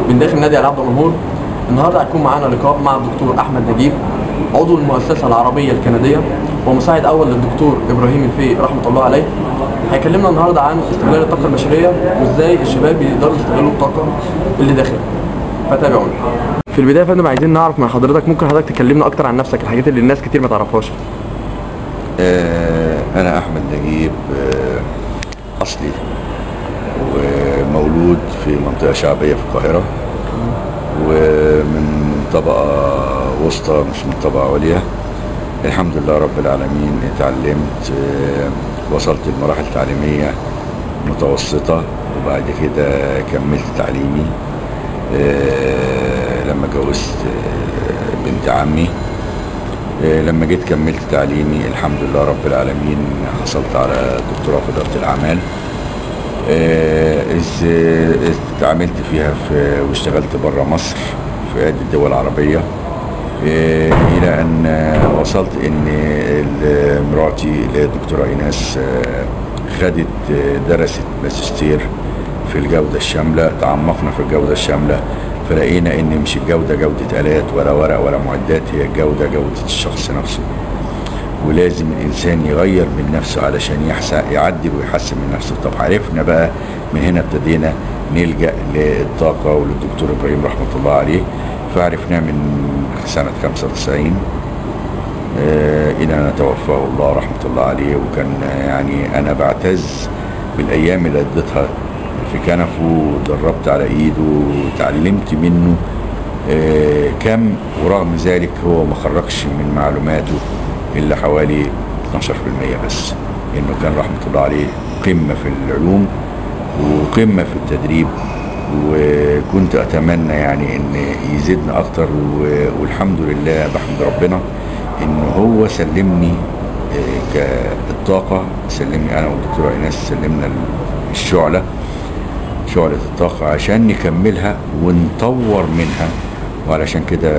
من داخل نادي العاب دمنهور. النهارده هيكون معانا لقاء مع الدكتور احمد نجيب، عضو المؤسسه العربيه الكنديه ومساعد اول للدكتور ابراهيم الفقي رحمه الله عليه. هيكلمنا النهارده عن استغلال الطاقه البشريه وازاي الشباب يقدروا يستغلوا الطاقه اللي داخلهم. فتابعونا. في البدايه يا فندم عايزين نعرف من حضرتك، ممكن حضرتك تكلمنا اكتر عن نفسك، الحاجات اللي الناس كتير ما تعرفهاش. أنا أحمد نجيب، أصلي ومولود في منطقة شعبية في القاهرة، ومن طبقة وسطى مش من طبقة عليا. الحمد لله رب العالمين اتعلمت، وصلت لمراحل تعليمية متوسطة، وبعد كده كملت تعليمي لما جوزت بنت عمي. لما جيت كملت تعليمي الحمد لله رب العالمين حصلت على دكتوراه في إدارة الأعمال. اتعاملت فيها واشتغلت بره مصر في عدة دول عربية، إلى أن وصلت إن مراتي اللي هي الدكتورة إيناس درست ماجستير في الجودة الشاملة. تعمقنا في الجودة الشاملة فلقينا ان مش الجودة جودة آلات ولا ورق ولا معدات، هي الجودة جودة الشخص نفسه، ولازم الانسان يغير من نفسه علشان يعدل ويحسن من نفسه. طب عرفنا بقى من هنا ابتدينا نلجأ للطاقة وللدكتور ابراهيم رحمة الله عليه، فعرفناه من سنة 95 الى ان توفاه الله رحمة الله عليه. وكان يعني انا بعتز بالايام اللي قضيتها في كنفه ودربت على ايده وتعلمت منه كم، ورغم ذلك هو ما خرجش من معلوماته الا حوالي 12% بس، انه كان رحمة الله عليه قمة في العلوم وقمة في التدريب. وكنت اتمنى يعني ان يزيدنا اكتر، والحمد لله بحمد ربنا انه هو سلمني كالطاقة، سلمني انا والدكتورة ايناس، سلمنا شعلة الطاقة عشان نكملها ونطور منها. وعلشان كده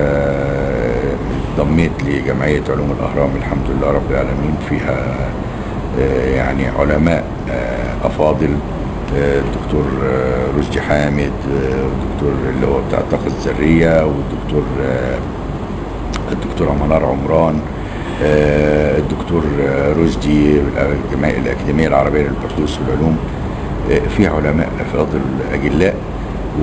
انضميت لجمعية علوم الأهرام الحمد لله رب العالمين، فيها يعني علماء أفاضل، الدكتور رشدي حامد، والدكتور اللي هو بتاع الطاقة الذرية، الدكتورة منار عمران، الدكتور رشدي، الأكاديمية العربية للبحوث والعلوم. فيها علماء أفاضل أجلاء،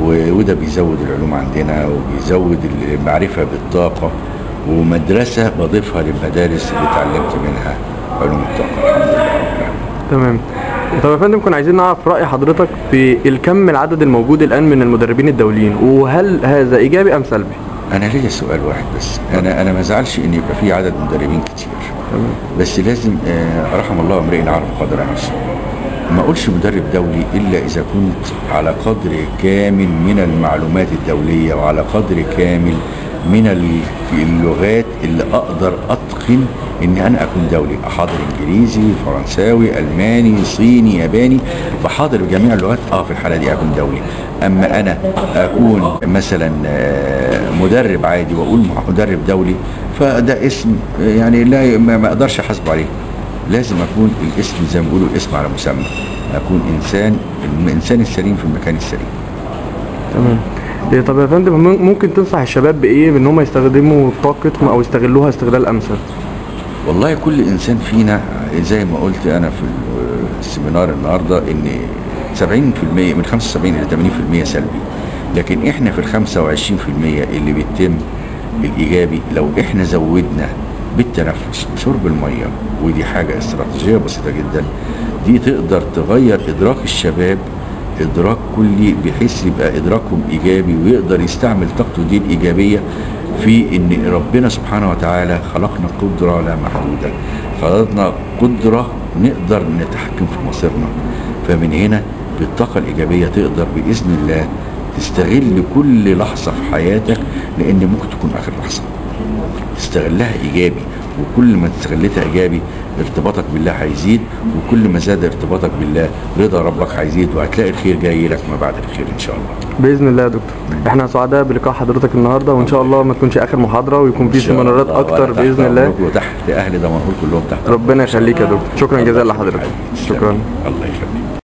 وده بيزود العلوم عندنا وبيزود المعرفة بالطاقة، ومدرسة بضيفها للمدارس اللي اتعلمت منها علوم الطاقة الحمد لله. تمام. طب يا فندم كنا عايزين نعرف رأي حضرتك في الكم العدد الموجود الآن من المدربين الدوليين، وهل هذا إيجابي أم سلبي؟ أنا ليا سؤال واحد بس، أنا ما زعلش إن يبقى في عدد مدربين كتير، بس لازم رحم الله امرئ عرف قدر نفسه. ما اقولش مدرب دولي الا اذا كنت على قدر كامل من المعلومات الدولية، وعلى قدر كامل من اللغات اللي اقدر اتقن ان انا اكون دولي، احاضر انجليزي، فرنساوي، الماني، صيني، ياباني، بحاضر بجميع اللغات. في الحالة دي اكون دولي. اما انا اكون مثلا مدرب عادي واقول مدرب دولي، فده اسم يعني لا ما اقدرش احاسبه عليه. لازم اكون الاسم زي ما بيقولوا الاسم على مسمى، اكون الانسان السليم في المكان السليم. تمام. طب يا فندم ممكن تنصح الشباب بايه بان هم يستخدموا طاقتهم او يستغلوها استغلال امثل؟ والله كل انسان فينا زي ما قلت انا في السيمينار النهارده ان 70% من 75 ل 80% سلبي، لكن احنا في ال 25% اللي بيتم الايجابي لو احنا زودنا بالتنفس وشرب الميه، ودي حاجه استراتيجيه بسيطه جدا، دي تقدر تغير ادراك الشباب ادراك كلي، بحيث يبقى ادراكهم ايجابي ويقدر يستعمل طاقته دي الايجابيه في ان ربنا سبحانه وتعالى خلقنا قدره لا محدوده، خلقنا قدره نقدر نتحكم في مصيرنا. فمن هنا بالطاقه الايجابيه تقدر باذن الله تستغل كل لحظه في حياتك، لان ممكن تكون اخر لحظه. تستغلها ايجابي، وكل ما استغلتها ايجابي ارتباطك بالله هيزيد، وكل ما زاد ارتباطك بالله رضا ربك هيزيد، وهتلاقي الخير جاي لك ما بعد الخير ان شاء الله باذن الله. يا دكتور احنا سعداء بلقاء حضرتك النهارده، وان شاء الله ما تكونش اخر محاضره ويكون في سيمينارات اكتر باذن الله. وتحت اهل دمنهور كلهم تحت. ربنا يخليك يا دكتور، شكرا جزيلا لحضرتك. شكرا. الله يخليك.